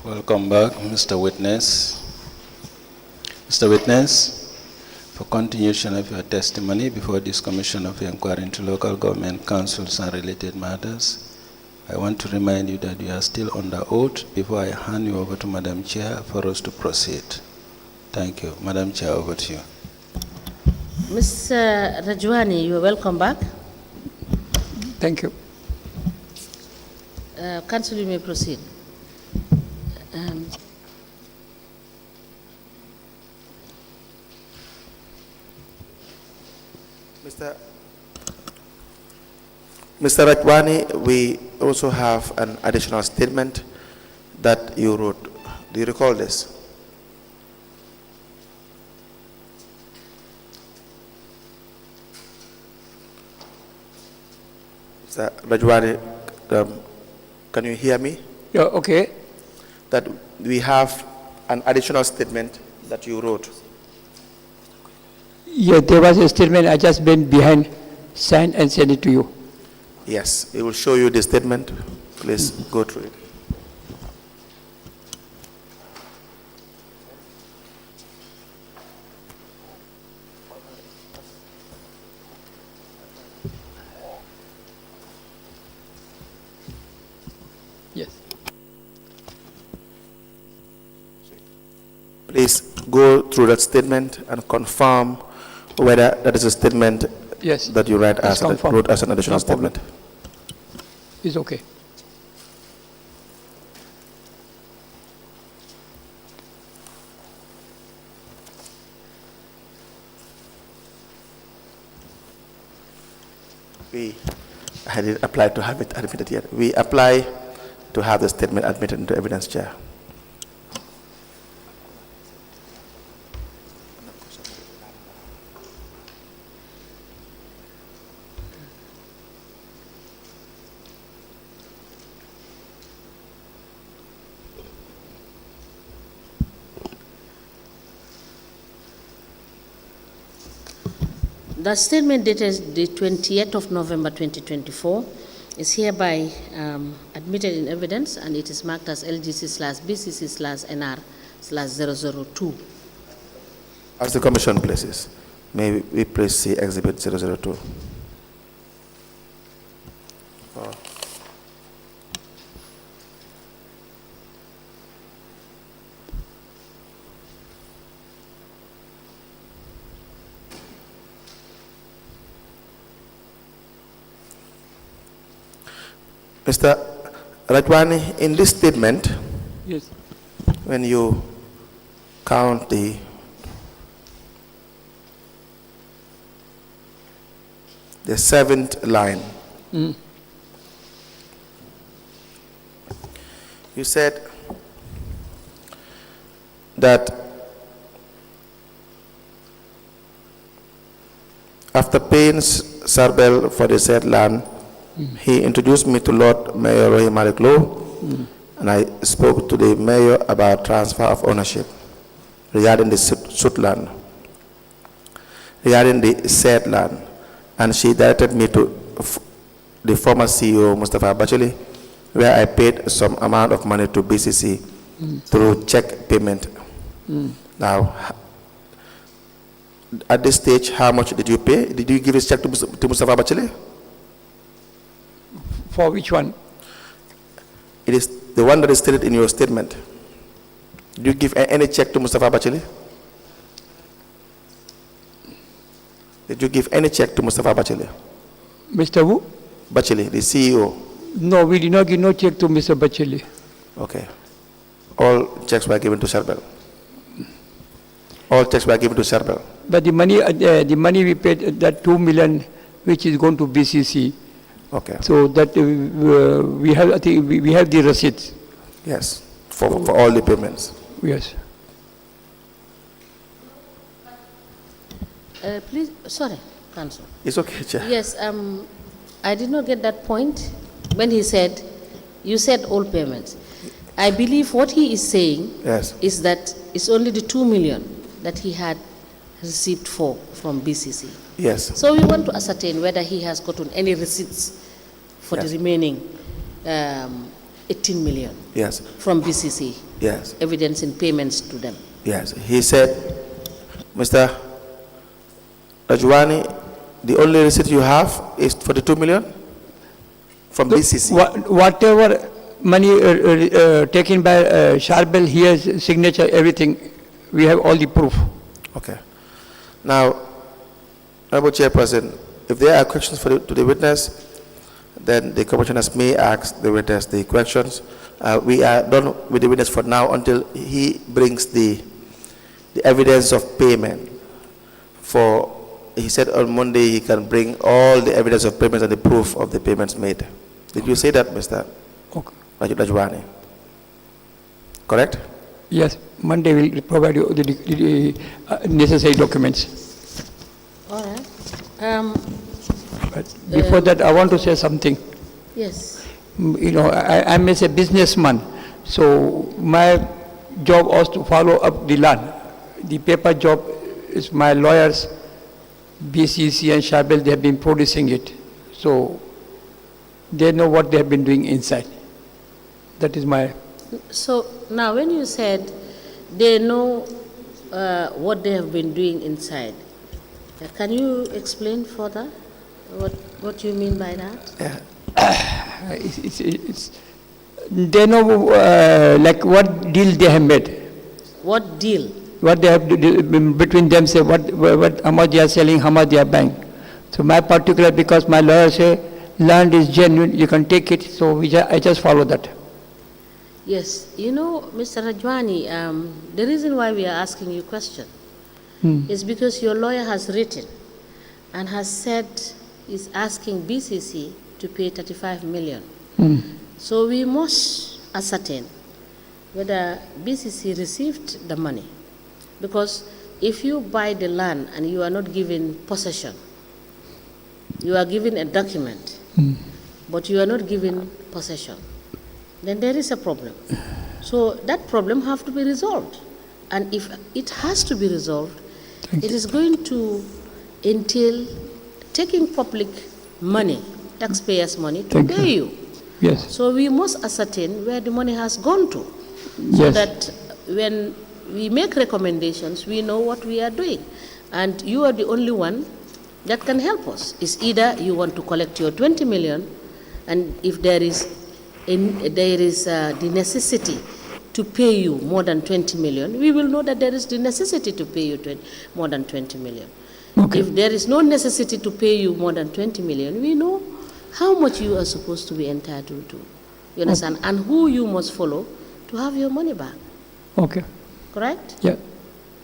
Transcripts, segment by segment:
Welcome back, Mr. Witness. Mr. Witness, for continuation of your testimony before this Commission of Inquiry into Local Government Councils and related matters, I want to remind you that you are still under oath before I hand you over to Madam Chair for us to proceed. Thank you. Madam Chair, over to you. Mr. Rajwani, you are welcome back. Thank you. Council, you may proceed. Mr. Rajwani, we also have an additional statement that you wrote. Do you recall this? Mr. Rajwani, can you hear me? Yeah, okay. That we have an additional statement that you wrote. Yeah, there was a statement I just been behind, signed and sent it to you. Yes, it will show you the statement. Please go through it. Yes. Please go through that statement and confirm whether that is a statement Yes. that you wrote as an additional No problem. statement. It's okay. I didn't apply to have it admitted yet. We apply to have the statement admitted into evidence, Chair. The statement dated the 20th of November 2024 is hereby admitted in evidence, and it is marked as LGC/BCC/NR/002. As the Commission places, may we please see Exhibit 002. Mr. Rajwani, in this statement, Yes. when you count the seventh line, you said that after paying Sarbel for the said land, he introduced me to Lord Mayor Rohey Malick Lowe, and I spoke to the mayor about transfer of ownership regarding the suit land, regarding the said land, and she directed me to the former CEO, Mustapha Batchily, where I paid some amount of money to BCC through check payment. Now, at this stage, how much did you pay? Did you give this check to Mustapha Batchily? For which one? It is the one that is stated in your statement. Did you give any check to Mustapha Batchily? Did you give any check to Mustapha Batchily? Mr. Wu? Batchily, the CEO. No, we did not give no check to Mr. Batchily. Okay. All checks were given to Sarbel. All checks were given to Sarbel. But the money we paid, that 2 million, which is going to BCC. Okay. So that we have, I think we have the receipts. Yes, for all the payments. Yes. Please, sorry, Council. It's okay, Chair. Yes, I did not get that point when he said, you said all payments. I believe what he is saying is that it's only the 2 million that he had received from BCC. Yes. So we want to ascertain whether he has gotten any receipts for the remaining 18 million Yes. from BCC, Yes. evidence in payments to them. Yes. He said, Mr. Rajwani, the only receipt you have is for the 2 million from BCC. Whatever money taken by Sharbel, his signature, everything, we have all the proof. Okay. Now, Honorable Chairperson, if there are questions to the witness, then the commissioners may ask the witness the questions. We are done with the witness for now until he brings the evidence of payment. He said on Monday he can bring all the evidence of payments and the proof of the payments made. Did you say that, Mr. Okay. Rajwani? Correct? Yes, Monday will provide you the necessary documents. All right. But before that, I want to say something. Yes. You know, I'm as a businessman, so my job was to follow up the land. The paper job is my lawyers, BCC and Sharbel, they have been producing it. So they know what they have been doing inside. That is my... So now when you said they know what they have been doing inside, can you explain further what you mean by that? They know like what deal they have made. What deal? What they have between them, say what how much they are selling, how much they are buying. So my particular, because my lawyer say land is genuine, you can take it. So I just follow that. Yes, you know, Mr. Rajwani, the reason why we are asking you question is because your lawyer has written and has said is asking BCC to pay 35 million. So we must ascertain whether BCC received the money, because if you buy the land and you are not given possession, you are given a document, but you are not given possession, then there is a problem. So that problem has to be resolved. And if it has to be resolved, it is going to entail taking public money, taxpayers' money, to pay you. Yes. So we must ascertain where the money has gone to, so that when we make recommendations, we know what we are doing. And you are the only one that can help us. It's either you want to collect your 20 million, and if there is the necessity to pay you more than 20 million, we will know that there is the necessity to pay you more than 20 million. Okay. If there is no necessity to pay you more than 20 million, we know how much you are supposed to be entitled to. You understand? And who you must follow to have your money back. Okay. Correct? Yeah.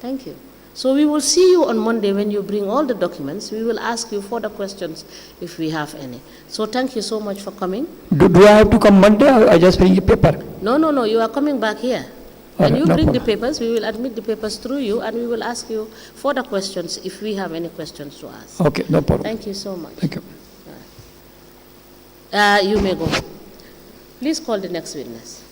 Thank you. So we will see you on Monday when you bring all the documents. We will ask you further questions if we have any. So thank you so much for coming. Do I have to come Monday, or I just bring the paper? No, you are coming back here. When you bring the papers, we will admit the papers through you, and we will ask you further questions if we have any questions to ask. Okay, no problem. Thank you so much. Thank you. You may go. Please call the next witness.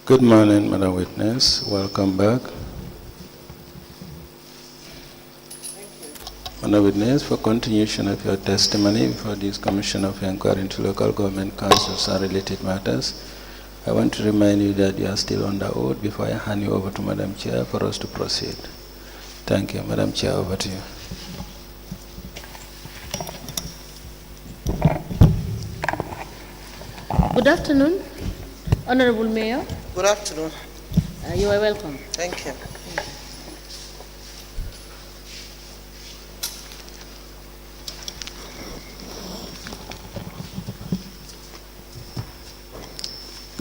Good morning, Madam Witness. Welcome back. Madam Witness, for continuation of your testimony before this Commission of Inquiry into Local Government Councils and related matters, I want to remind you that you are still under oath before I hand you over to Madam Chair for us to proceed. Thank you. Madam Chair, over to you. Good afternoon, Honorable Mayor. Good afternoon. You are welcome. Thank you.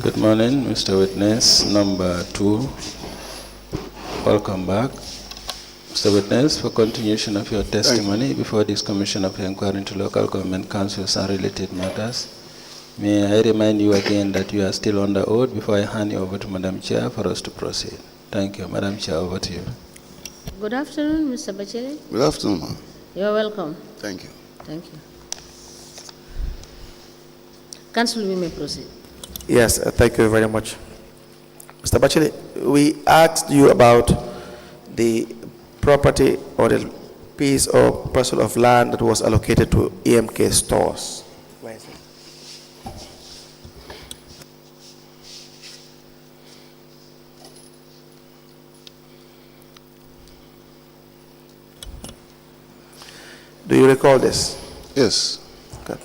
Good morning, Mr. Witness, number 2. Welcome back. Mr. Witness, for continuation of your testimony before this Commission of Inquiry into Local Government Councils and related matters, may I remind you again that you are still under oath before I hand you over to Madam Chair for us to proceed. Thank you. Madam Chair, over to you. Good afternoon, Mr. Batchily. Good afternoon, ma'am. You are welcome. Thank you. Thank you. Council, we may proceed. Yes, thank you very much. Mr. Batchily, we asked you about the property or the piece or parcel of land that was allocated to EMK stores. Where is it? Do you recall this? Yes. Good.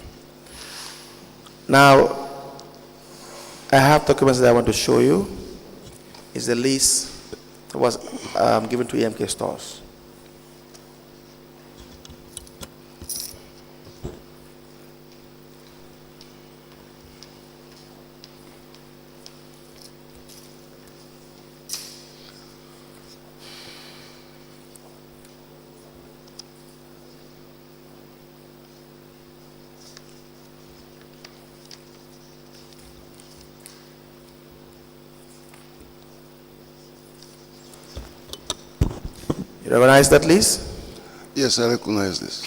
Now, I have documents that I want to show you. It's the lease that was given to EMK stores. You recognize that lease? Yes, I recognize this.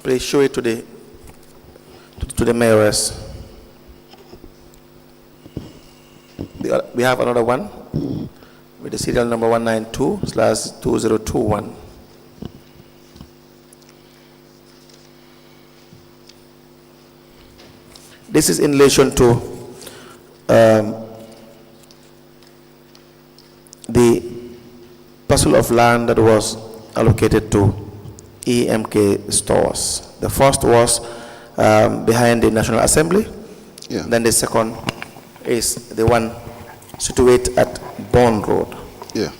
Please show it to the Mayoress. We have another one with the serial number 192/2021. This is in relation to the parcel of land that was allocated to EMK stores. The first was behind the National Assembly. Yeah. Then the second is the one situated at Bond Road. Yeah.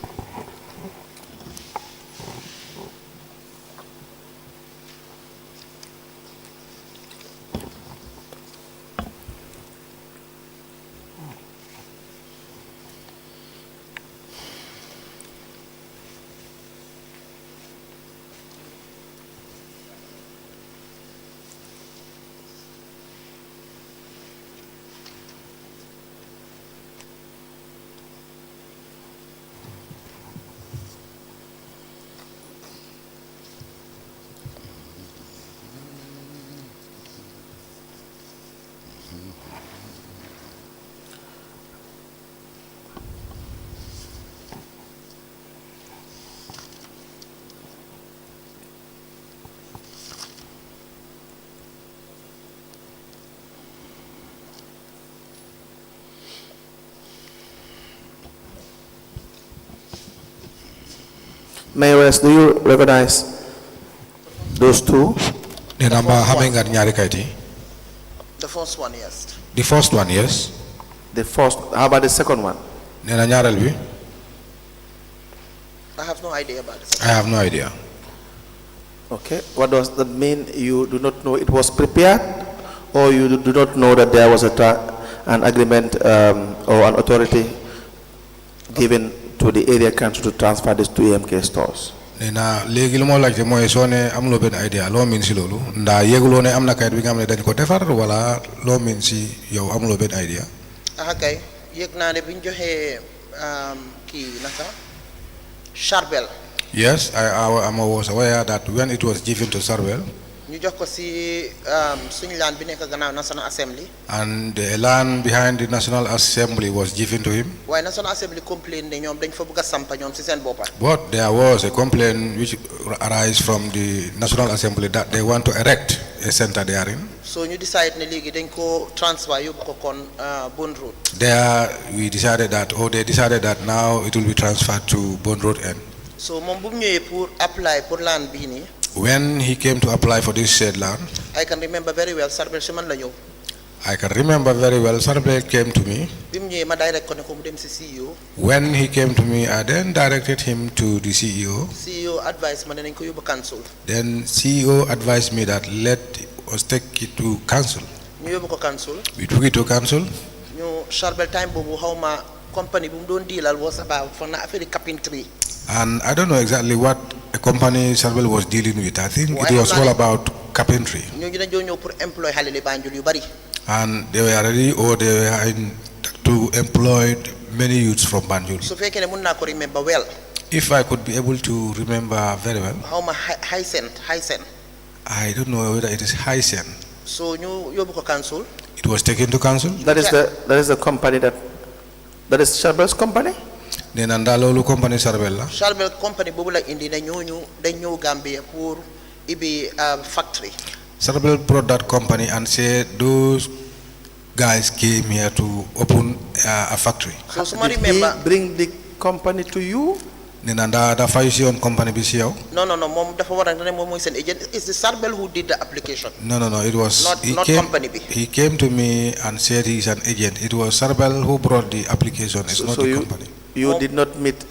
Mayoress, do you recognize those two? The number having got The first one, yes. The first one, yes. The first, how about the second one? I have no idea about it. I have no idea. Okay, what does that mean? You do not know it was prepared, or you do not know that there was an agreement or an authority given to the area council to transfer this to EMK stores? Nena legi lumo like moy sone amulo ben idea lo min si lolu nda yegulo ne amna kayit bi nga xamne dañ ko defar wala lo min si yow amulo ben idea. Okay, yek na ne biñ joxe ki naka Charbel. Yes, I was aware that when it was given to Sarwell, ñu jox ko ci suñu land bi nekk gannaaw National Assembly. And the land behind the National Assembly was given to him. waaye National Assembly complained ne ñoom dañ fa bëgg a sampa ñoom ci seen boppa. But there was a complaint which arise from the National Assembly that they want to erect a center therein. So ñu decide ne léegi dañ ko transfer yóbbu ko kon Bond Road. There we decided that, or they decided that now it will be transferred to Bond Road End. So moom bu mu ñëwee pour apply pour land bii nii. When he came to apply for this said land, I can remember very well Sarbel si man la ñëw. I can remember very well, Sarbel came to me. bi mu ñëwee ma direct ko ne ko mu dem ci CEO. When he came to me, I then directed him to the CEO. CEO advised ma ne nañ ko yóbbu council. Then CEO advised me that let us take it to council. ñu yóbbu ko council. We took it to council. ñu Sarbel time boobu xaw ma company bu mu doon dealal was about for na affaire carpentry. And I don't know exactly what a company Sarbel was dealing with. I think it was all about carpentry. ñooñu dañoo ñëw pour employ xale li Banjul yu bari. And they were ready, or they were in to employ many youths from Banjul. su fekkee ne mun naa ko remember well. If I could be able to remember very well. xaw ma Hysen. I don't know whether it is Hysen. So ñu yóbbu ko council. It was taken to council. That is the company that is Sharbel's company? Then andalolu company Sarbel la. Sharbel company boobu la indi ne ñooñu dañ ñëw Gambia pour ibi factory. Sarbel brought that company and said those guys came here to open a factory. So suma Did remember. he bring the company to you? Nenda da fayusion company bi ci yow. No, moom dafa war a ne moom mooy seen agent. It's the Sarbel who did the application. No, it was Not company bi. He came to me and said he's an agent. It was Sarbel who brought the application. It's not the company. You did not meet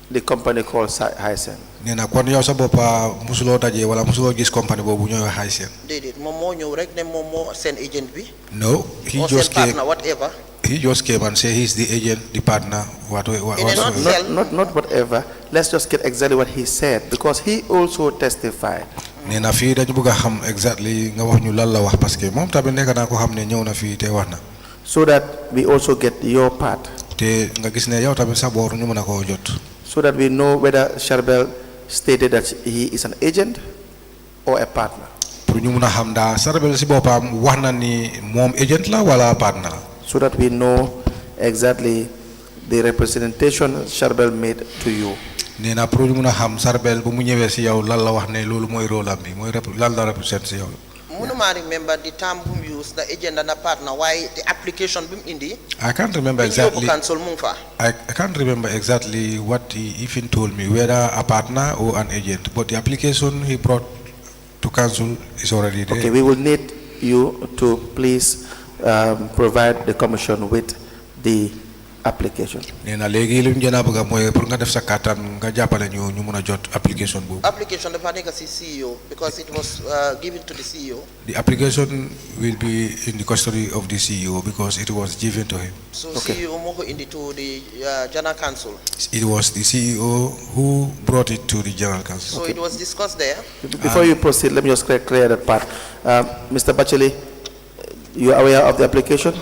the company called Hysen. Nena kon yow sa bopa musulo daje wala musulo gis company bobu ñoy Hysen. Déedéet moom moo ñëw rek ne moom moo seen agent bi. No, he or just seen came. partner, whatever. He just came and said he's the agent, the partner, what. Not whatever. Let's just get exactly what he said, because he also testified. Nena fi dañu bëgg xam exactly nga wax ñu lan la wax parce que mom tamit nekk na ko xam ne ñëw na fi te wax na. So that we also get your part. Te nga gis ne yow tamit sa bor ñu mëna ko jot. So that we know whether Sharbel stated that he is an agent or a partner. Pour ñu mëna xam da Sarbel ci bopam wax na ni mom agent la wala partner la. So that we know exactly the representation Sharbel made to you. Nena pour ñu mëna xam Sarbel bu mu ñëwé ci yow lan la wax ne lolu moy rôle am bi moy lan la represent ci yow. Munuma remember the term bu mu use the agent and the partner, why the application bu mu indi. I can't remember exactly. Council mu fa. I can't remember exactly what he even told me, whether a partner or an agent. But the application he brought to council is already there. Okay, we will need you to please provide the commission with the application. Nena legi lim jena bëgg moy pour nga def sa katan nga jappalé ñu mëna jot application bu. Application dafa nekk ci CEO because it was given to the CEO. The application will be in the custody of the CEO because it was given to him. So CEO moko indi to the general council. It was the CEO who brought it to the general council. So it was discussed there. Before you proceed, let me just clear that part. Mr. Batchily, you are aware of the application?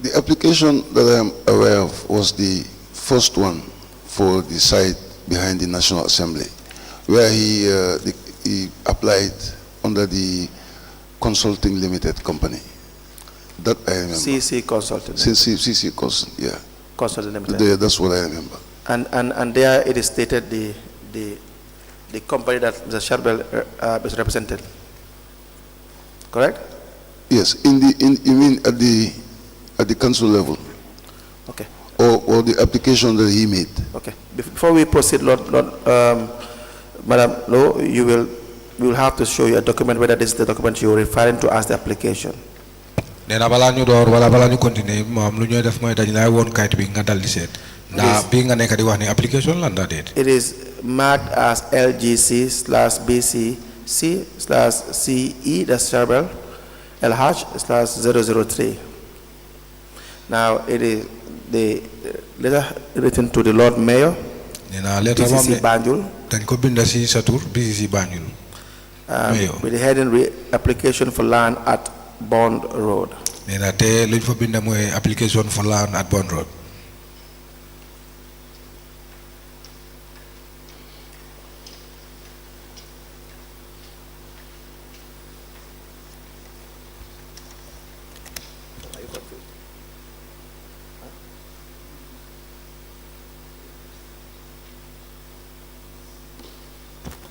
The application that I am aware of was the first one for the site behind the National Assembly, where he applied under the Consulting Limited Company. That I remember. CC Consulting. CC Consulting, yeah. Consulting Limited. That's what I remember. And there it is stated the company that Mr. Sharbel is represented. Correct? Yes. You mean at the council level? Okay. Or the application that he made? Okay. Before we proceed, Madam Lowe, we will have to show you a document, whether this is the document you are referring to as the application. Nena bala ñu door wala bala ñu continuer mom lu ñoy def moy dañ lay won kayit bi nga dal di set. Na bi nga nekk di wax ni application lan da det. It is marked as LGC/BCC/CE, that's Sharbel, LH/003. Now it is the letter written to the Lord Mayor, BCC Banjul. Dañ ko bind ci sa tour BCC Banjul. With the heading application for land at Bond Road. Nena te luñ fa bind moy application for land at Bond Road.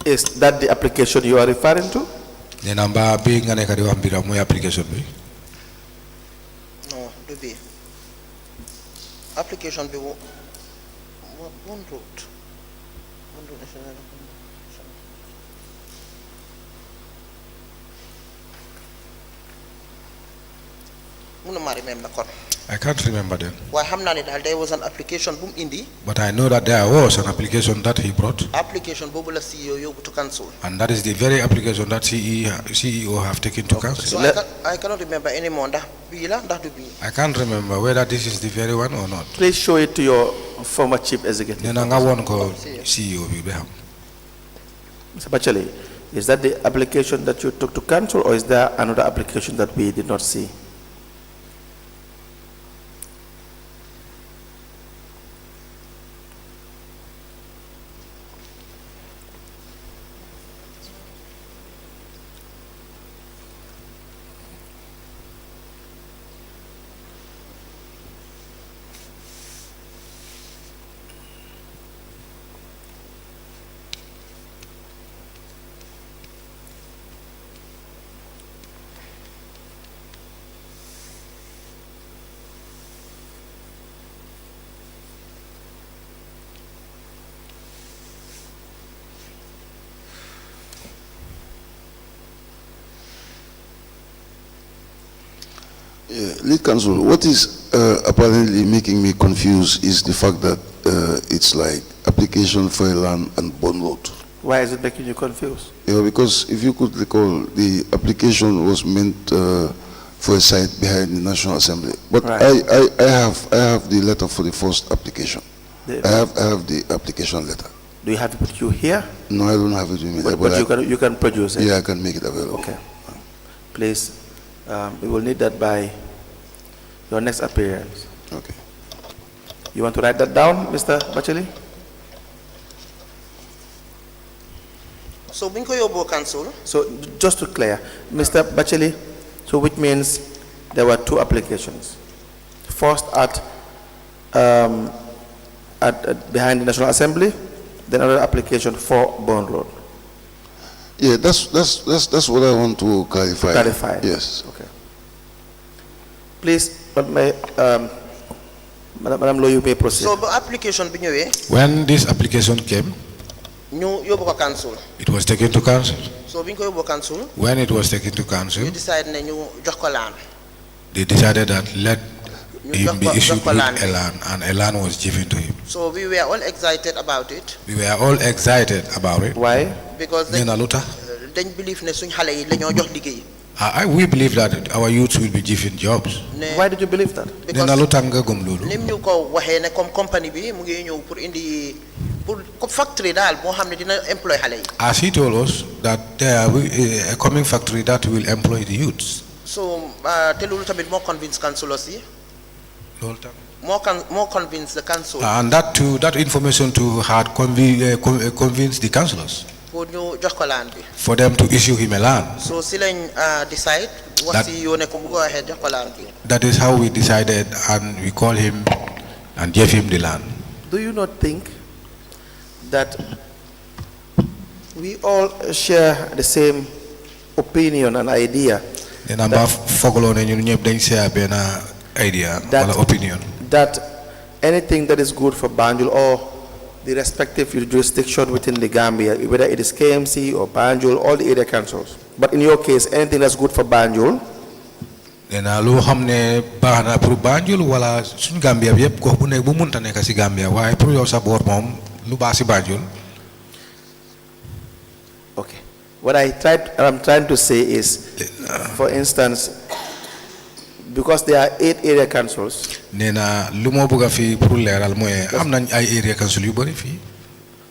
Is that the application you are referring to? nena mba bi nga nekk di wax mbiram mooy application bi. No, do be. Application be one route. One route national. I remember. I can't remember then. Why there was an application boom indi. But I know that there was an application that he brought. Application bobula CEO to cancel. And that is the very application that CEO have taken to cancel. So I cannot remember anymore. I can't remember whether this is the very one or not. Please show it to your former chief executive. Nena nga won ko CEO bi beham. Mr. Batchily, is that the application that you took to cancel, or is there another application that we did not see? Lead counsel, what is apparently making me confused is the fact that it's like application for a land and bond vote. Why is it making you confused? Yeah, because if you could recall, the application was meant for a site behind the National Assembly. But right. I have the letter for the first application. I have the application letter. Do you have it with you here? No, I don't have it with me. But you can produce it? Yeah, I can make it available. Okay. Please, we will need that by your next appearance. Okay. You want to write that down, Mr. Batchily? So, Binko Yobo cancel. So, just to clear, Mr. Batchily, so which means there were two applications. First at behind the National Assembly, then another application for Bond Road. Yeah, that's what I want to clarify. Clarify. Yes. Okay. Please, Madam Lowe, you may proceed. So the application when this application came, cancel. It was taken to council. So cancel. When it was taken to council, You decided land. They decided that let him be issued with a land, and a land was given to him. So we were all excited about it. We were all excited about it. Why? Because they believe we believe that our youths will be given jobs. Why did you believe that? Because factory as he told us that there will be a coming factory that will employ the youths. So tell you a bit more convinced councillors. More convinced the council. And that too, that information too had convinced the councillors for them to issue him a land. So Silen decide go ahead. That is how we decided, and we called him and gave him the land. Do you not think that we all share the same opinion and idea that anything that is good for Banjul or the respective jurisdiction within the Gambia, whether it is KMC or Banjul, all the area councils, but in your case, anything that's good for Banjul, lu xamne baxna pour Banjul wala suñ Gambia bi yeb ko bu nek bu munta nek ci Gambia waye pour yow sa bor mom lu ba ci Banjul. Okay. What I'm trying to say is, for instance, because there are 8 area councils. Nena lu mo bëgga fi pour leral moy am nañ ay area council yu bari fi.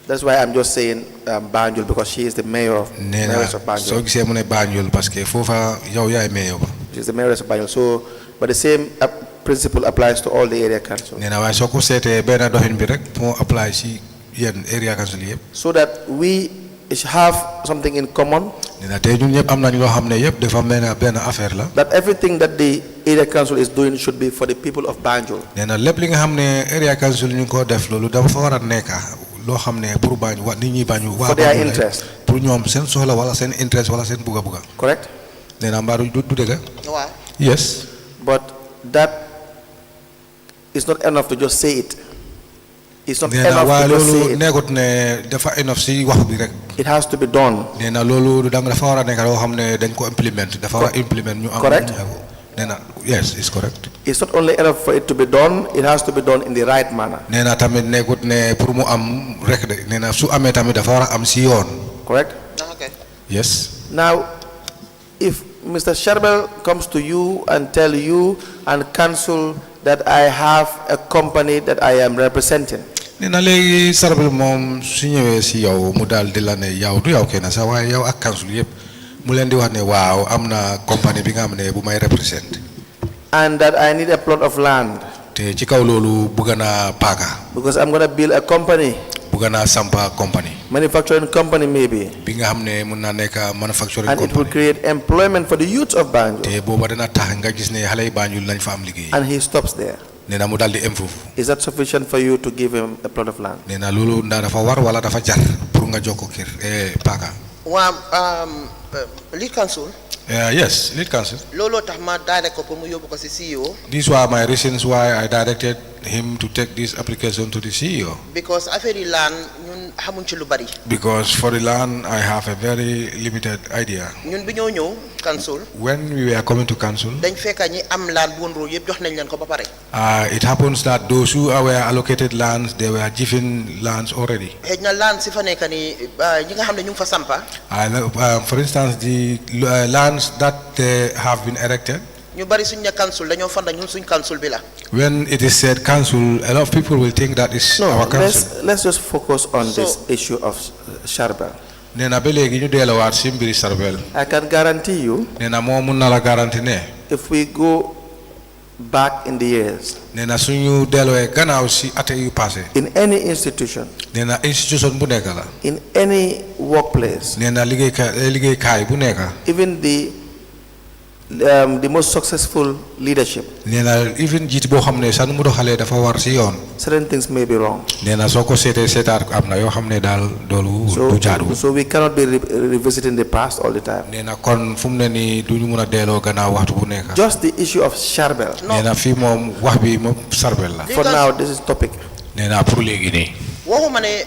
That's why I'm just saying Banjul, because she is the mayoress of Banjul. So gisé mu ne Banjul parce que fofa yow yaay mayor. She's the mayoress of Banjul. So, but the same principle applies to all the area councils. Nena way soko sété ben doxine bi rek mo apply ci yeen area council yépp. So that we have something in common. Nena tay ñun ñep am nañ lo xamné yépp dafa mëna ben affaire la. That everything that the area council is doing should be for the people of Banjul. Nena lepp li nga xamné area council ñu ko def lolu dafa wara nekk loo xam ne pour bañ wa nit ñi bañu for their interest. pour ñoom seen soxla wala seen interest wala seen buga buga. Correct? nee na mbaaru du dëgg. waaw. Yes. But that is not enough to just say it. It's not nee na enough waaye to just say loolu it. nekkut ne dafa enough si wax bi rek. It has to be done. nee na loolu dafa war a nekk loo xam ne dañ ko implement dafa war a implement ñu am. Correct? nee na yes it's correct. It's not only enough for it to be done, it has to be done in the right manner. nee na tamit nekkut ne pour mu am rek de nee na su amee tamit dafa war a am si yoon. Correct? Okay. Yes. Now, if Mr. Sherbel comes to you and tell you and counsel that I have a company that I am representing, nee na léegi Sarbel moom su ñëwee si yow mu daal di la ne yow du yow kenn sax waaye yow ak council yëpp mu leen di wax ne waaw am na compagnie bi nga xam ne bu may represent. and that I need a plot of land te ci kaw loolu bëgg naa paaka. because I'm going to build a company, bëgg naa sampa compagnie. manufacturing company maybe, bi nga xam ne mun naa nekk manufacturing and it will company. create employment for the youth of Banjul. te booba dana tax nga gis ne xale yi Banjul lañ fa am liggéey. And he stops there. nee na mu daal di improve. Is that sufficient for you to give him a plot of land? nee na loolu ndax dafa war wala dafa jar pour nga jox ko kër paaka. waa lead counsel. Yes, lead counsel. looloo tax ma daane ko pour mu yóbbu ko si CEO. These were my reasons why I directed him to take this application to the CEO. because affaire yi laan ñun xamuñ ci lu bari. Because for the land, I have a very limited idea. ñun bi ñoo ñëw council. When we were coming to council, dañ fekk ñi am laan bu woon roo yëpp jox nañ leen ko ba pare. it happens that those who were allocated lands, they were given lands already. xëy na laan si fa nekk ni ñi nga xam ne ñu ngi fa sampa. For instance, the lands that have been erected. ñu bari suñ ne council dañoo fanda ñun suñ council bi la. When it is said council, a lot of people will think that is No, our council. let's just focus on this issue of Sherbel. Nena ba léegi ñu delluwaat si mbiri Sarbel. I can guarantee you, Nena moo mun na la garanti ne. if we go back in the years, Nena suñu delluwee gannaaw si ate yu passé. in any institution, Nena institution bu nekk la. in any workplace, Nena liggéeykaay bu nekk. even the most successful leadership, Nena even jiit boo xam ne sax nu mu doxalee dafa war si yoon. certain things may be wrong. Nena soo ko seetaat am na yoo xam ne daal doolu du jaadu. So we cannot be revisiting the past all the time. Nena kon fu mu ne nii du ñu mun a delloo gannaaw waxtu bu nekk. Just the issue of Sherbel. Nena fii moom wax bi moom Sarbel la. For now, this is topic. Nena pour léegi nii. waxuma ne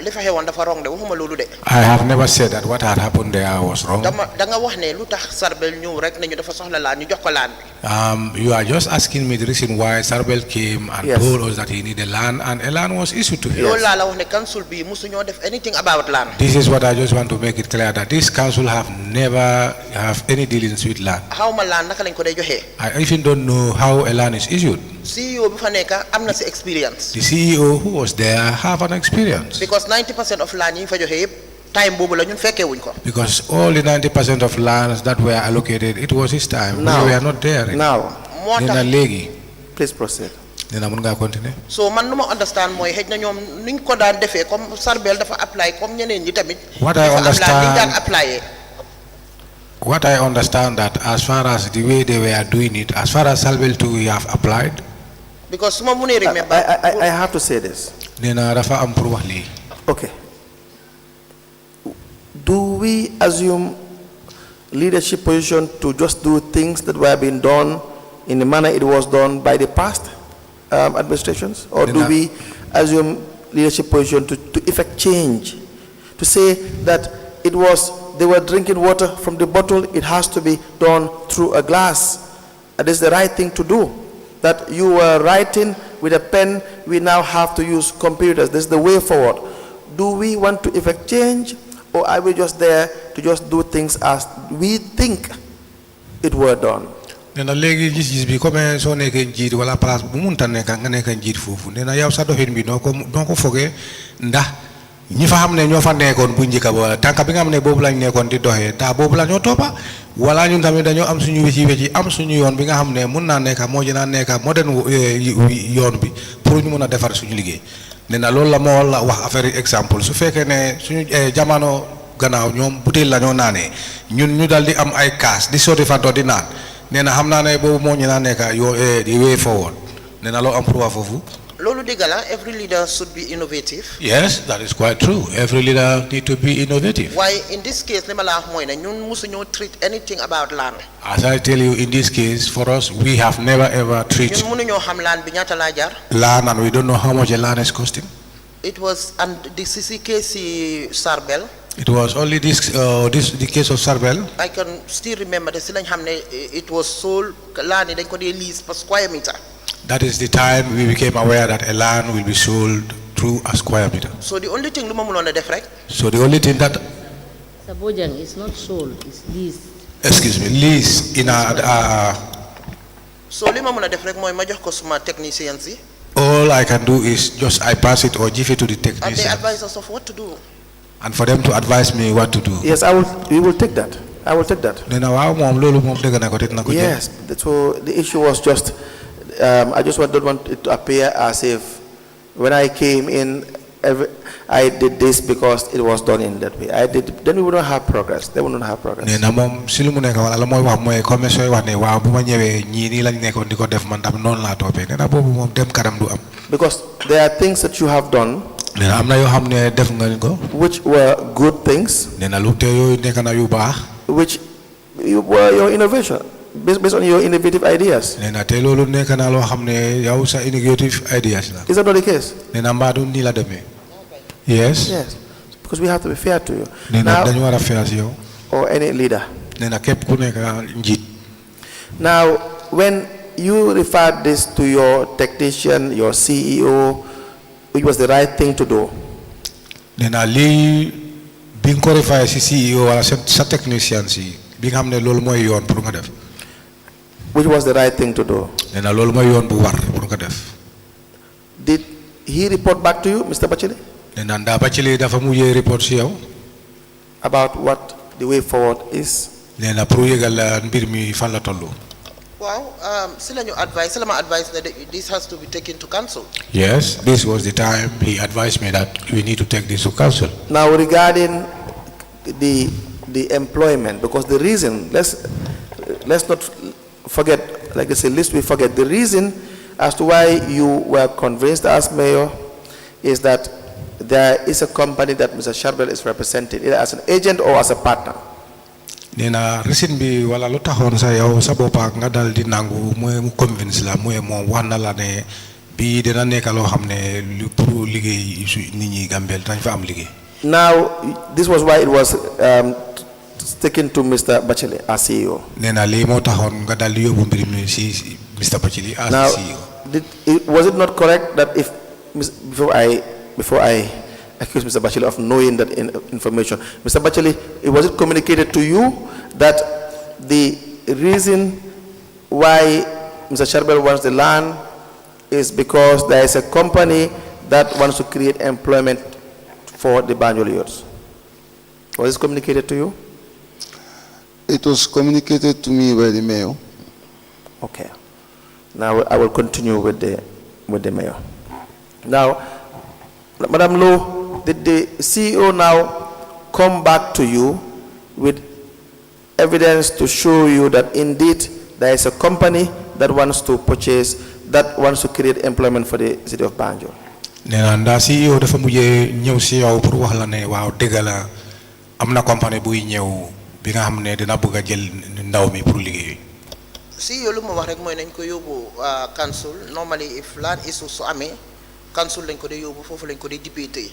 li fa xewoon dafa wrong de waxuma loolu de. I have never said that what had happened there was wrong. da nga wax ne lu tax Sarbel ñëw rek ne ñu dafa soxla laan ñu jox ko laan bi. You are just asking me the reason why Sarbel came and Yes. told us that he needed land, and a land was issued to him. loolu laa la wax ne council bi musu ñoo def anything about land. This is what I just want to make it clear, that this council have never have any dealings with land. xaw ma laan naka lañ ko dee joxee. I even don't know how a land is issued. CEO bi fa nekk am na si experience. The CEO who was there have an experience. because 90% of land yi ñu fa joxee yëpp time boobu la ñun fekkee wuñ ko. Because all the 90% of lands that were allocated, it was his time. Now- We were not there. Now, moo Nena tax léegi. please proceed. Nena mun ngaa continuer. so man lu ma understand mooy xëj na ñoom nuñ ko daan defee comme Sarbel dafa apply comme ñeneen ñi tamit. What I dafa am laan understand- niñ daan applyé. What I understand that as far as the way they were doing it, as far as Sarbel too we have applied, because su ma mënee remember. I have to say this. Nena dafa am pour wax lii. Okay. Do we assume leadership position to just do things that were being done in the manner it was done by the past administrations? Or do we assume leadership position to effect change? To say that they were drinking water from the bottle, it has to be done through a glass. That is the right thing to do. That you were writing with a pen, we now have to use computers. This is the way forward. Do we want to effect change, or are we just there to just do things as we think it were done? Nena léegi gis-gis bi comme soo nekkee njiit wala place bu munta nekk nga nekk njiit foofu nena yow sa doxin bi noo ko fogee ndax ñi fa xam ne ñoo fa nekkoon bu njëkk ba tànk bi nga xam ne boobu lañ nekkoon di doxee taa boobu la ñoo toppa wala ñun tamit dañoo am suñu wéci am suñu yoon bi nga xam ne mun naa nekk moo gën a nekk modern yoon bi pour ñu mun a defar suñu liggéey nena loolu la moo la wax affaire exemple su fekkee ne suñu jamono gannaaw ñoom butéel la ñoo naanee ñun ñu dal di am ay kaas di sotti fantoo di naan nee na xam naa ne boobu moo ñu naa nekk yoo di way forward nee na loo am pour wax foofu. Lolu digala, every leader should be innovative. Yes, that is quite true. Every leader need to be innovative. Why in this case, ñun musuñu treat anything about land. As I tell you, in this case, for us, we have never ever treated Ñun mënuñoo xam land bi ñaata la jar. land, and we don't know how much a land is costing. It was, and the CCKC Sarbel. It was only the case of Sarbel. I can still remember the it was sold land dañ ko lease per square meter. That is the time we became aware that a land will be sold through a square meter. So the only thing luma mënon def rek. So the only thing that Sabojang is not sold, it's leased. Excuse me, lease in a. So lima mëna def rek moy ma jox ko suma technicians yi. All I can do is just I pass it or give it to the And they technician. advise us of what to do. And for them to advise me what to do. Yes, we will take that. I will take that. Yes, so the issue was just, I just don't want it to appear as if when I came in, I did this because it was done in that way. I did, then we wouldn't have progress. They wouldn't have progress. Because there are things that you have done which were good things, which were your innovation, based on your innovative ideas. Is that not the case? Yes. Yes. Because we have to be fair to you. Now, or any leader. Now, when you referred this to your technician, your CEO, which was the right thing to do? Which was the right thing to do? Did he report back to you, Mr. Batchily? About what the way forward is? Wow, sila advice that this has to be taken to council. Yes, this was the time he advised me that we need to take this to council. Now regarding the employment, because the reason, let's not forget, like I said, lest we forget, the reason as to why you were convinced as mayor is that there is a company that Mr. Sharbel is representing, either as an agent or as a partner. Nena reason bi wala lu taxone sa yow sa bopa nga dal di nangu moy mu convince la moy mom wana la ne bi dina nek lo xamne lu pour liggéey nit ñi Gambel dañ fa am liggéey. Now this was why it was taken to Mr. Batchily as CEO. Nena li mo taxone nga dal di yobbu mbir mi ci Mr. Batchily as CEO. Was it not correct that if before I accuse Mr. Batchily of knowing that information, Mr. Batchily, was it communicated to you that the reason why Mr. Sharbel wants the land is because there is a company that wants to create employment for the Banjul youths? Was this communicated to you? It was communicated to me by the mayor. Okay. Now I will continue with the mayor. Now, Madam Lowe, did the CEO now come back to you with evidence to show you that indeed there is a company that wants to purchase, that wants to create employment for the city of Banjul? Nena nda CEO dafa mujjé ñew ci yow pour wax la né waaw dégala amna compagnie buy ñew bi nga xamné dina bëgg jël ndaw mi pour liggéey. CEO lu ma wax rek moy nañ ko yobbu council. Normally if land issue so amé council lañ ko dé yobbu fofu lañ ko dé député.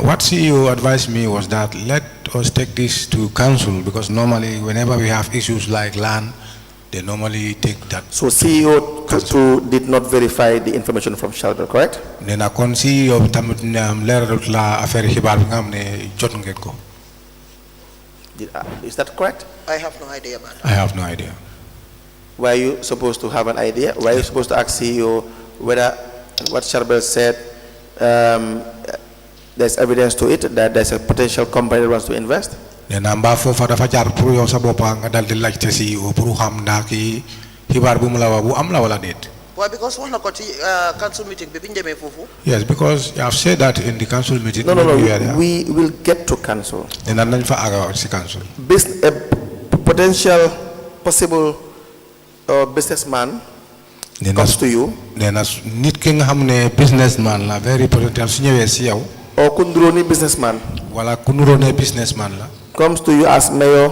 What CEO advised me was that let us take this to council because normally whenever we have issues like land, they normally take that. So CEO did not verify the information from Sharbel, correct? Nena kon CEO tamit leeralut la affaire xibaar bi nga xamné jot ngeen ko. Is that correct? I have no idea about that. I have no idea. Were you supposed to have an idea? Were you supposed to ask CEO whether what Sharbel said, there's evidence to it that there's a potential company that wants to invest? Nena mba fofa dafa jaar pour yow sa bopa nga dal di laajte CEO pour xam ndax ki xibaar bu mu la wax bu am la wala déet. Why? Because one got council meeting. Yes, because you have said that in the council meeting. No. We will get to council. Council. A potential possible businessman comes to you, nit ki nga xamne businessman la very potential su ñewé ci yow or ku nuroo ni businessman, wala ku nuroo ne businessman la comes to you as mayor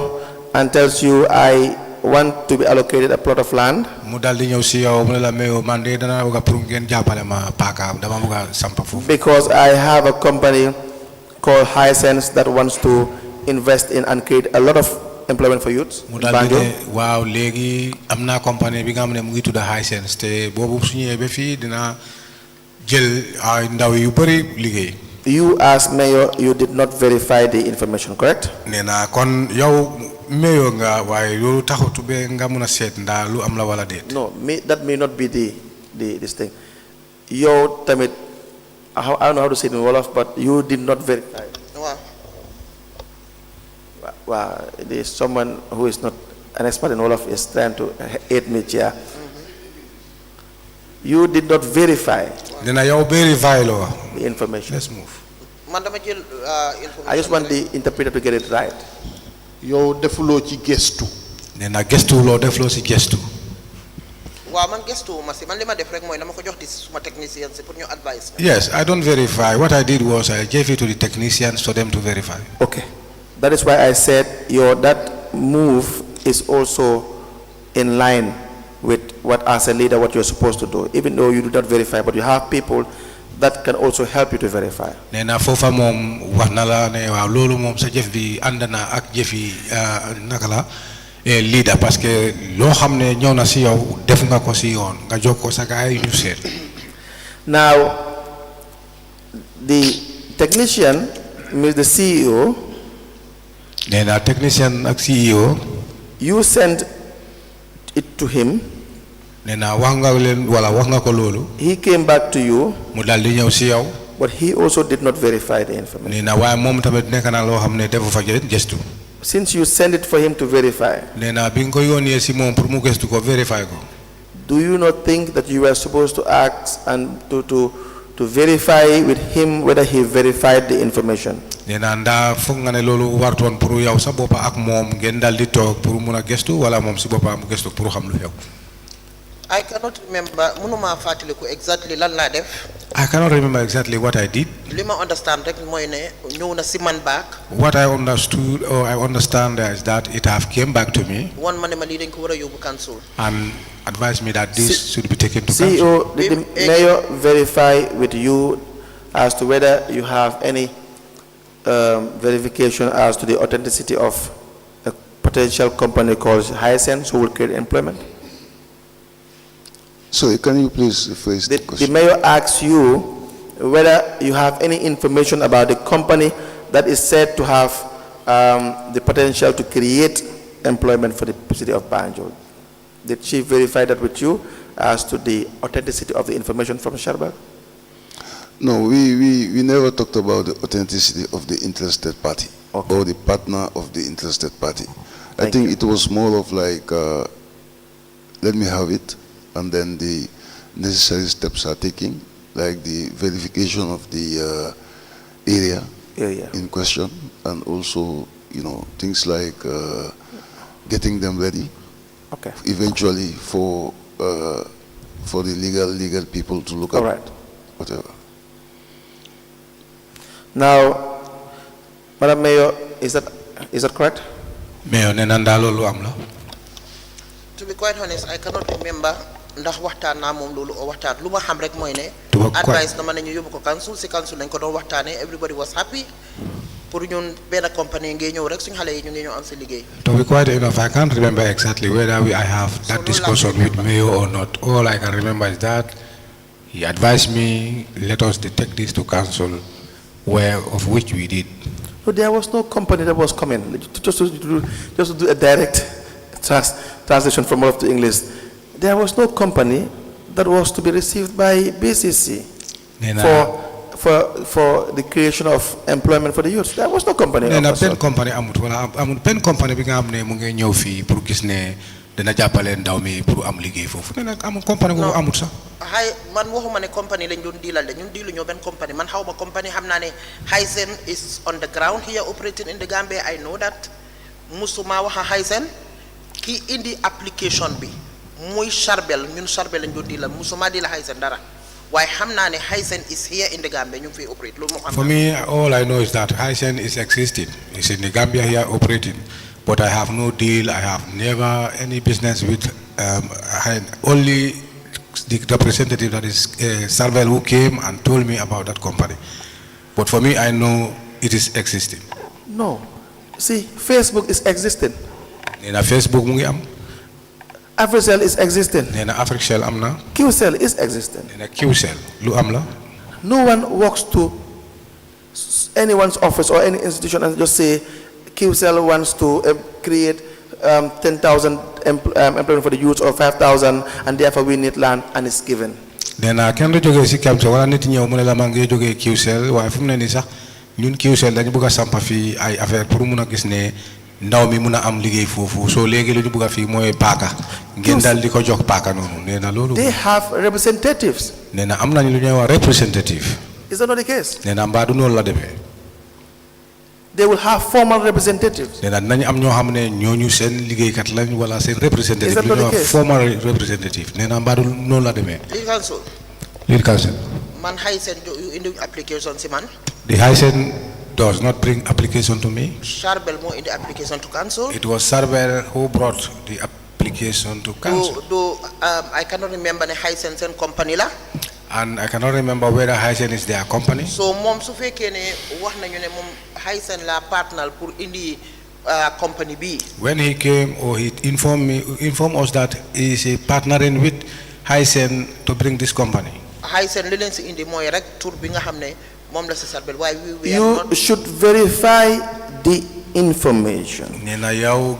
and tells you, I want to be allocated a plot of land, mu dal di ñew ci yow mu ne la mayo man de dana bëgg pour ngeen jappalé ma paka dama bëgg sampa fofu because I have a company called Hisense that wants to invest in and create a lot of employment for youths. mu dal di ne waaw légui amna compagnie bi nga xamne mu ngi tudda Hisense te bobu su ñewé ba fi dina jël ay ndaw yu bari liggéey. You as mayor, you did not verify the information, correct? Nena kon yow mayor nga waye lolu taxatu be nga mëna sét nda lu am la wala déet. No, that may not be this thing. Yo tamit, I don't know how to say it in Wolof, but you did not verify. Wow, there's someone who is not an expert in Wolof is trying to aid me here. You did not verify the information. Let's move. I just want the interpreter to get it right. Yow defuloo ci gestu. Nena gestu lo deflo ci gestu. Wa man gestu ma ci man lima def rek moy dama ko jox di suma technicien ci pour ñu advice. Yes, I don't verify. What I did was I gave it to the technicians for them to verify. Okay. That is why I said that move is also in line with what as a leader what you're supposed to do, even though you do not verify, but you have people that can also help you to verify. Nena fofa mom wax na la ne waaw lolu mom sa jëf bi andana ak jëfi nakala leader parce que lo xamne ñew na ci yow def nga ko ci yoon nga jox ko sa gaay ñu sét. Now the technician means the CEO. Nena technician ak CEO you sent it to him. Nena wax nga len wala wax nga ko lolu. He came back to you. Mu dal di ñew ci yow. But he also did not verify the information. Nena way mom tamit nek na lo xamne defu fa gestu. Since you send it for him to verify. Nena bi nga ko yone ci mom pour mu gestu ko verify ko. Do you not think that you were supposed to act and to verify with him whether he verified the information? Nena nda fokk nga ne lolu warton pour yow sa bopa ak mom ngeen dal di tok pour mëna gestu wala mom ci bopa mu gestu pour xam lu xew. I cannot remember munuma fatiliku exactly lan la def. I cannot remember exactly what I did. Lima understand rek moy ne ñew na ci man back. What I understood or I understand is that it have came back to me. One man li dañ ko wara yobu council. And advised me that this should be taken to council. CEO, did the mayor verify with you as to whether you have any verification as to the authenticity of a potential company called Hisense who will create employment? So can you please rephrase the question? The mayor asks you whether you have any information about the company that is said to have the potential to create employment for the city of Banjul. Did she verify that with you as to the authenticity of the information from Sherbel? No, we never talked about the authenticity of the interested party or the partner of the interested party. I think it was more of like, let me have it, and then the necessary steps are taken, like the verification of the area in question, and also, things like getting them ready. Okay. Eventually, for the legal people to look at whatever. Now, Madam Mayor, is that correct? Mayor, to be quite honest, I cannot remember ndax waxtaan na mom lolu o waxtaan luma xam rek moy ne advice na man ñu yobu ko council ci council lañ ko doon waxtaane everybody was happy pour ñun ben company ngey ñew rek suñu xalé yi ñu ngi ñew am ci liggéey. To be quite enough, I can't remember exactly whether I have that discussion with Mayor or not. All I can remember is that he advised me, let us take this to council, of which we did. So there was no company that was coming, just to do a direct translation from Wolof to English. There was no company that was to be received by BCC for the creation of employment for the youth. There was no company. Pen company amut wala amut pen company bi nga xamne mu ngi ñew fi pour gis ne dana jappalé ndaw mi pour am liggéey fofu. Nek amut company go amut sax. Hay man waxuma ne company lañ doon dilal de ñun dilu ñoo ben company man xawma company xamna ne Hisense is on the ground here operating in the Gambia. I know that musuma waxa Hisense ki indi application bi muy Charbel ñun Charbel lañ doon dealal musuma di la Hysen dara waaye xam naa ne Hysen is here in the Gambia ñu ngi fiy operate loolu moo xam. For me, all I know is that Hysen is existing. It's in the Gambia here operating, but I have no deal. I have never any business with only the representative that is Charbel who came and told me about that company. But for me, I know it is existing. No, see, Facebook is existing. Nena Facebook mu ngi am. Africell is existing. Nena Africell am na. QCell is existing. Nena QCell lu am la. No one walks to anyone's office or any institution and just say QCell wants to create 10,000 employment for the youth or 5,000 and therefore we need land and it's given. Nena kenn du jógee si Kamsa wala nit ñëw mu ne la maa ngi jógee QCell waaye fu mu ne nii sax ñun QCell dañu bëgg a sampa fii ay affaire pour mun a gis ne ndaw mi mun a am liggéey foofu soo léegi lu ñu bëgg a fii mooy paaka ngeen daal di ko jox paaka noonu nee na loolu. They have representatives. nee na am nañu lu ñuy wax representative. Is that not the case? nee na mbaa du noonu la demee. They will have formal representatives. nee na dinañ am ñoo xam ne ñooñu seen liggéeykat lañ wala seen representative. Is that not the case? Formal representative nee na mbaa du noonu la demee. Lead counsel. Man Hysen yu indi application si man. The Hysen does not bring application to me. Charbel moo indi application to council. It was Charbel who brought the application to council. I cannot remember the Hysen seen company la. And I cannot remember whether Hysen is their company. So moom su fekkee ne wax nañu ne moom Hysen la partner pour indi company bi. When he came or he informed us that he is partnering with Hysen to bring this company. Hysen li leen si indi mooy rek tur bi nga xam ne moom la si Charbel waaye you should verify the information. nee na yow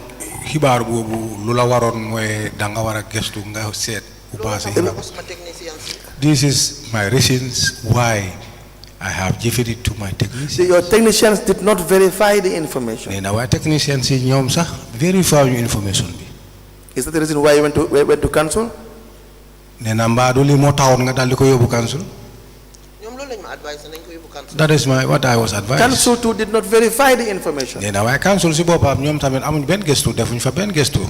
xibaar boobu lu la waroon mooy da nga war a gëstu nga seet bu paase xibaar. This is my reasons why I have given it to my technicians. Your technicians did not verify the information. nee na waaye technicians yi ñoom sax verify ñu information bi. Is that the reason why you went to council? nee na mbaa du li moo taxoon nga daal di ko yóbbu council. That is what I was advised. Council too did not verify the information. nee na waaye council si boppam ñoom tamit amuñ benn gëstu defuñ fa benn gëstu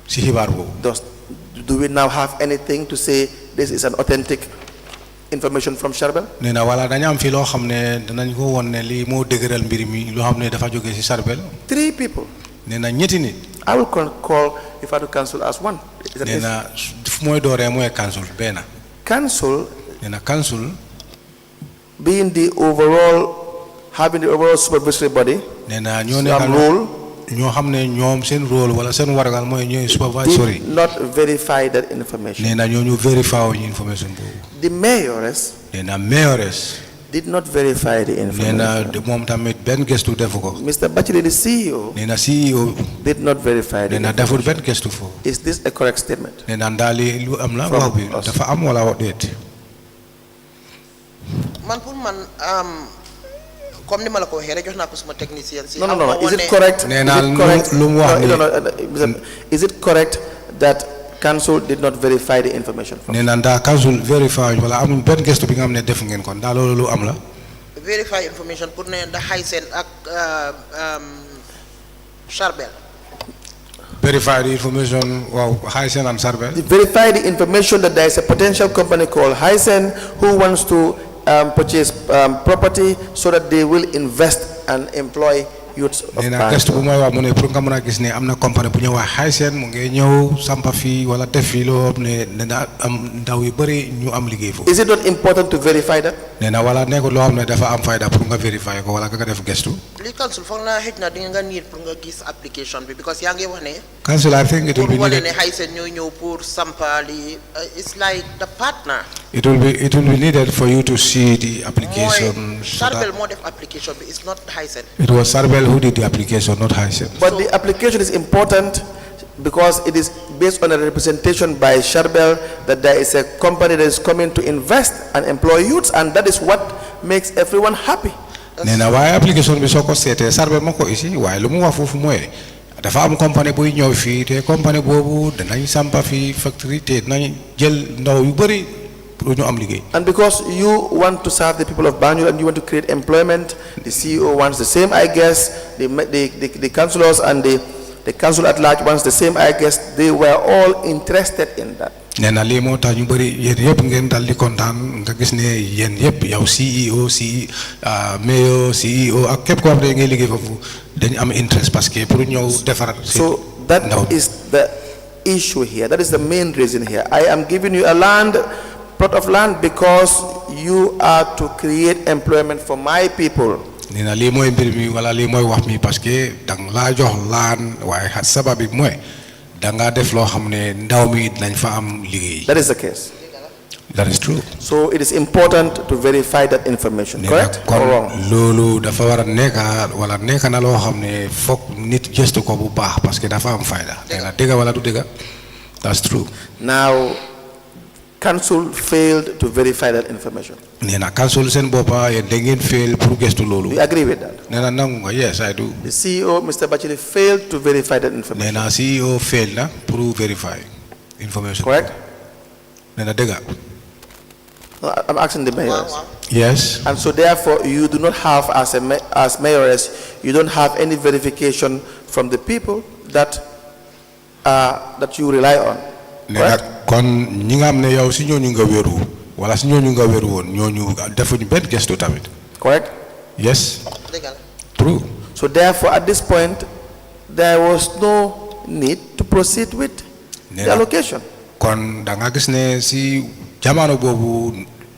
si xibaar boobu. Do we now have anything to say this is an authentic information from Charbel? nee na wala dañu am fi loo xam ne danañ ko woon ne lii moo dëgëral mbir mi loo xam ne dafa jógee si Charbel. 3 people. nee na ñetti nit. I will call if I do council as one. nee na fu mooy dooree mooy council benn. Council. nee na council. being the overall, having the overall supervisory body. nee na ñoo nekkal role. ñoo xam ne ñoom seen rôle wala seen wargal mooy ñooy supervisory. did not verify that information. nee na ñooñu verify ñu information boobu. The mayoress. nee na mayoress. did not verify the information. nee na moom tamit benn gëstu defu ko. Mr. Batchily, the CEO. nee na CEO. did not verify the nee na deful benn gëstu foofu. Is this a correct statement? nee na ndaali lu am la wax bi dafa am wala wax déet. man pour man comme ni ma la ko waxee rek jox naa ko suma technicien si. No. Is it correct? Is it correct that council did not verify the information? nee na ndax council verify wala amul benn gëstu bi nga xam ne def ngeen ko ndax loolu lu am la. verify information pour ne ndax Hysen ak Charbel. Verify the information. Wow, Hysen and Charbel. Verify the information that there is a potential company called Hysen who wants to purchase property so that they will invest and employ youths of gëstu bu may wax mu ne pour nga mën a gis ne am na compagnie bu ñëw wax Hysen mu ngi ñëw sampa fii wala def fii loo xam ne dina am ndaw yu bëri ñu am liggéey foofu. Is it not important to verify that? nee na wala nekkul loo xam ne dafa am fayda pour nga vérifier ko wala nga def gëstu. li council foog naa xëj na di nga need pour nga gis application bi because yaa ngi wax ne. council I think it will be needed. pour wane ne Hysen ñoo ñëw pour sampa li it's like the partner. It will be needed for you to see the application. Charbel moo def application bi it's not Hysen. It was Charbel who did the application, not Hysen. But the application is important because it is based on a representation by Charbel that there is a company that is coming to invest and employ youths, and that is what makes everyone happy. nee na waaye application bi soo ko seetee Charbel moo ko isi waaye lu mu wax foofu mooy dafa am compagnie buy ñëw fii te compagnie boobu danañ sampa fii factory te dinañ jël ndaw yu bëri pour ñu am liggéey. And because you want to serve the people of Banjul and you want to create employment, the CEO wants the same, I guess. The councillors and the The council at large wants the same. I guess they were all interested in that. Nena li mo tax ñu bari yeen yépp ngeen dal di kontaan nga gis ne yeen yépp yow CEO mayor CEO ak képp ko xam ne ngay liggéey foofu dañu am interest parce que pour ñëw defar. So that is the issue here. That is the main reason here. I am giving you a plot of land because you are to create employment for my people. Nena li moy mbir mi wala li moy wax mi parce que dang la jox laan waaye sabab bi mooy danga def loo xam ne ndaw mi dinañ fa am liggéey. That is the case. That is true. So it is important to verify that information. Correct or wrong? Loolu dafa war a nekk wala nekk na loo xam ne foog nit gëstu ko bu baax parce que dafa am fayda. Nena dëgg wala du dëgg. That's true. Now, council failed to verify that information. Nena council seen boppa yéen da ngeen fail pour gëstu loolu. Do you agree with that? Nena nangu nga. Yes, I do. The CEO, Mr. Batchily, failed to verify that information. Nena CEO fail na pour verify information. Correct? Nena dëgg. I'm asking the mayors. Yes. And so therefore, you do not have, as mayoress, you don't have any verification from the people that you rely on. Correct? Kon ñi nga am ne yow si ñooñu nga wéeru wala si ñooñu nga wéeru woon ñooñu defuñu benn gestu tamit. Correct? Yes. True. So therefore, at this point, there was no need to proceed with the allocation. Kon da nga gis ne si jamono boobu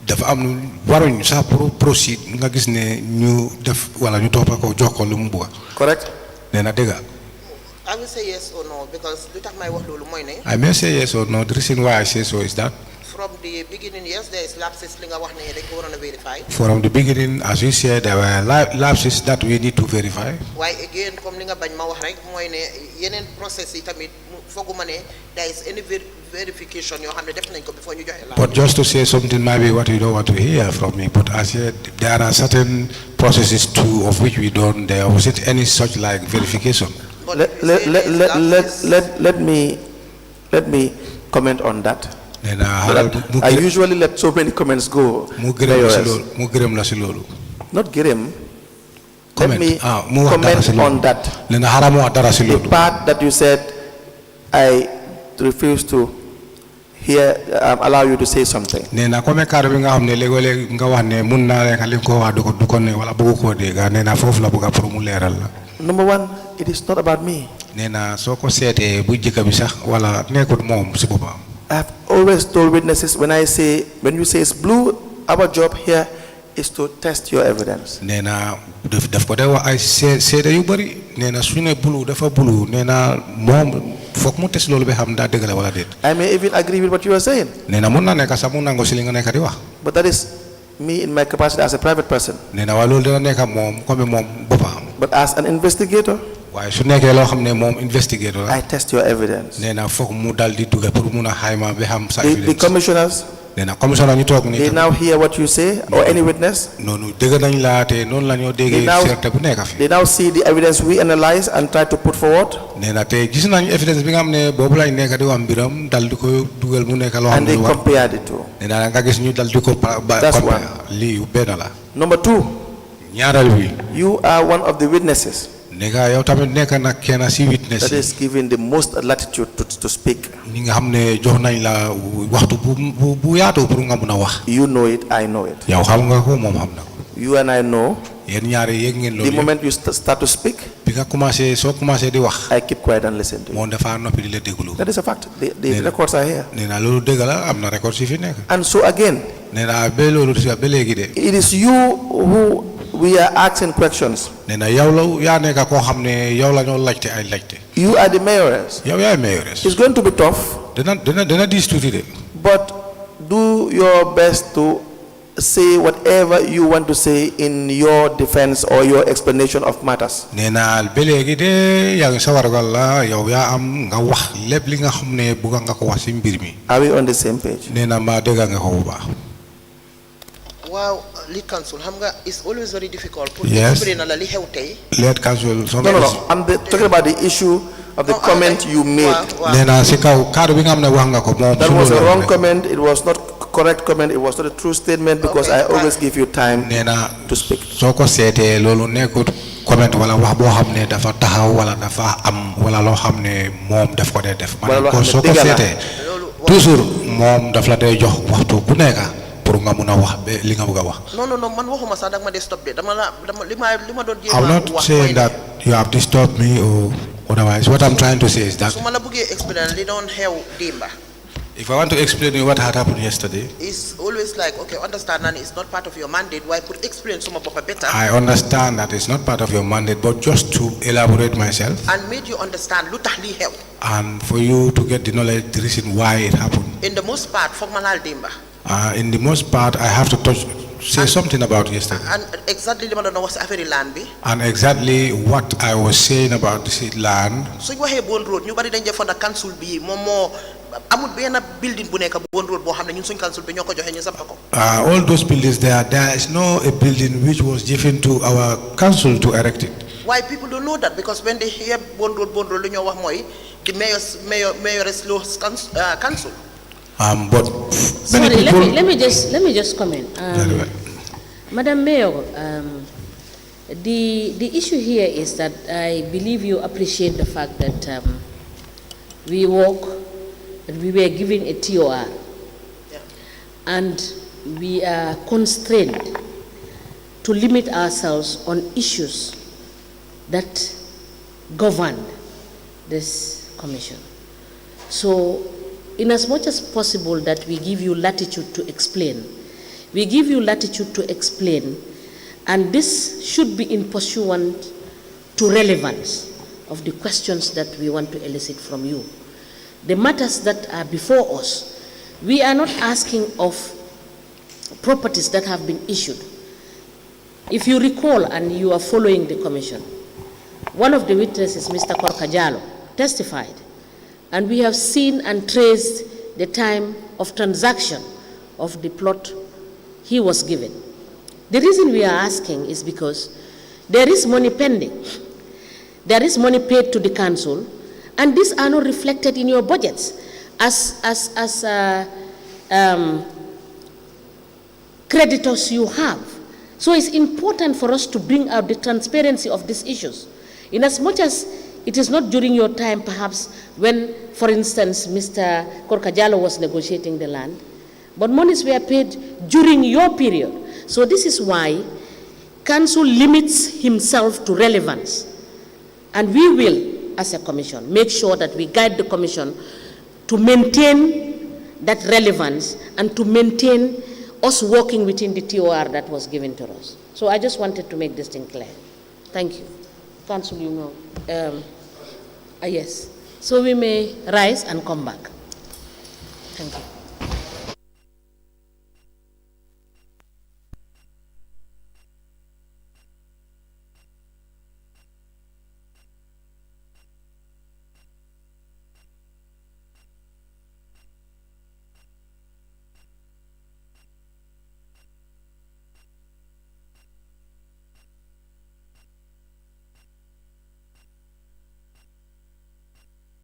dafa am waruñ sax pour proceed nga gis ne ñu def wala ñu toppa ko jox ko lu mu bëgg. Correct? Nee na dëgg. I will say yes or no because lu tax may wax loolu mooy ne. I may say yes or no. The reason why I say so is that from the beginning, yes, there is lapses li nga wax ne dañ ko waroon a verify. from the beginning, as you said, there were lapses that we need to verify. Waaye again comme li nga bañ ma wax rek mooy ne yeneen process yi tamit fooguma ne there is any verification yoo xam ne def nañ ko before ñu joxe la. But just to say something maybe what you don't want to hear from me, but as yet there are certain processes too of which we don't. There wasn't any such like verification. Let me comment on that. I usually let so many comments go. Not Girim. Let me comment on that. The part that you said, I refuse to allow you to say something. Number one, it is not about me. I've always told witnesses when you say it's blue, our job here is to test your evidence. I may even agree with what you are saying. But that is me in my capacity as a private person. But as an investigator, I test your evidence. The commissioners, they now hear what you say, or any witness. They now see the evidence we analyze and try to put forward. And they compare the two. That's one. Number two, you are one of the witnesses that is given the most latitude to speak. You know it, I know it. You and I know. The moment you start to speak, I keep quiet and listen to you. That is a fact. The records are here. And so again, it is you who we are asking questions. You are the mayoress. It's going to be tough. But do your best to say whatever you want to say in your defense or your explanation of matters. Are we on the same page? Wow, lead council, it's always very difficult. Yes. Lead council. No. I'm talking about the issue of the comment you made. That was a wrong comment. It was not correct comment. It was not a true statement because I always give you time to speak. comment wala wax boo xam ne dafa taxaw wala dafa am wala loo xam ne moom daf ko dee def. man ko soo ko seetee toujours moom daf la day jox waxtu bu nekk pour nga mun a wax ba li nga bëgg a wax. non man waxuma sax danga ma dee stop de dama li ma doon jéem a I'm not saying that you have to stop me or otherwise. What I'm trying to say is that su ma la bëggee explain li doon xew démba. if I want to explain you what had happened yesterday, it's always like, okay, understand that it's not part of your mandate. Why could explain some of better? I understand that it's not part of your mandate, but just to elaborate myself and made you understand and for you to get the knowledge, the reason why it happened. In the most part, formal dimba. In the most part, I have to say something about yesterday. And exactly land. And exactly what I was saying about the land. So you have Bond Road, nobody danger for the council be more. I would be in a building buneka Bond Road, council all those buildings there is no a building which was given to our council to erect it. Why people don't know that? Because when they hear Bond Road, the Mayoress Lowe's council. But sorry, let me just comment. Madam Mayor, the issue here is that I believe you appreciate the fact that we work and we were given a TOR, and we are constrained to limit ourselves on issues that govern this commission. So, in as much as possible that we give you latitude to explain, we give you latitude to explain, and this should be in pursuant to relevance of the questions that we want to elicit from you. The matters that are before us, we are not asking of properties that have been issued. If you recall, and you are following the commission, one of the witnesses, Mr. Korkajalo, testified, and we have seen and traced the time of transaction of the plot he was given. The reason we are asking is because there is money pending. There is money paid to the council, and these are not reflected in your budgets as creditors you have. So it's important for us to bring out the transparency of these issues. In as much as it is not during your time, perhaps, when, for instance, Mr. Korkajalo was negotiating the land, but monies were paid during your period. So this is why council limits himself to relevance. And we will, as a commission, make sure that we guide the commission to maintain that relevance and to maintain us working within the TOR that was given to us. So I just wanted to make this thing clear. Thank you. Council, you know. Yes. So we may rise and come back. Thank you.